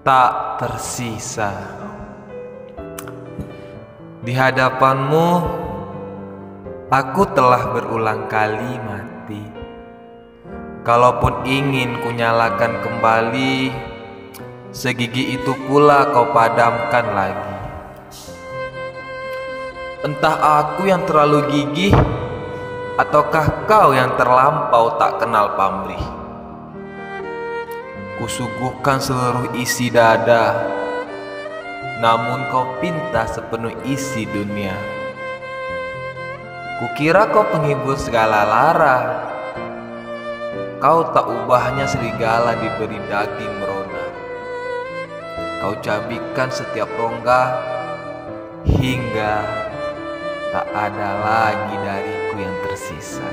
tak tersisa. Di hadapanmu, aku telah berulang kali mati. Kalaupun ingin kunyalakan kembali, segigi itu pula kau padamkan lagi. Entah aku yang terlalu gigih, ataukah kau yang terlampau tak kenal pamrih. Kusuguhkan seluruh isi dada, namun kau pinta sepenuh isi dunia. Kukira kau penghibur segala lara, kau tak ubahnya serigala diberi daging merona. Kau cabikkan setiap rongga, hingga tak ada lagi dariku yang tersisa.